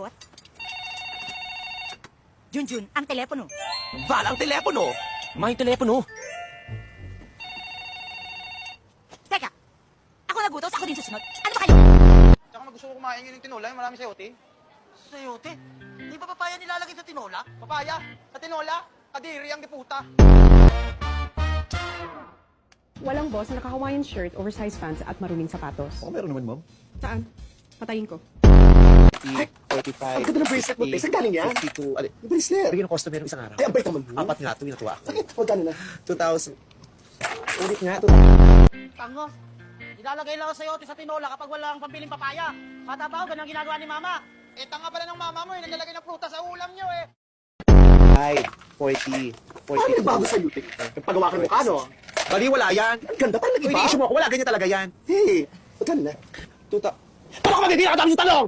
sagot? Junjun, ang telepono. Val, ang telepono. May telepono. Teka, ako nagutos, ako din susunod. Ano ba kayo? Tsaka gusto ko kumain ng tinola, marami sayote. Sayote? Di ba papaya nilalagay sa tinola? Papaya, sa tinola, kadiri ang diputa. Walang boss na naka-Hawaiian shirt, oversized pants at maruming sapatos. Meron naman, ma'am. Saan? Patayin ko. 45. Ang ganda ng bracelet mo, te. Saan galing yan? 52. Ano? Yung bracelet. Bigyan ng customer isang araw. Ay, ang bait naman mo. 4 nga ito, natuwa ako. Sakit, magkano na? 2,000. Ulit nga, Tango, nilalagay lang ang sayote sa tinola kapag walang pambiling papaya. Bata pa ako, ganun ang ginagawa ni mama. Eh, tanga pala ng mama mo, naglalagay ng prutas sa ulam nyo eh. 5, 40, Paano nagbago sa'yo, te? Nagpagawa ka ng mukha, no? Bali, wala yan. Ang ganda, paano Kung nag-iba? ini-issue mo ako, wala, ganyan talaga yan. Hey, magkano na? 2,000. Baka magiging ako dami yung talong!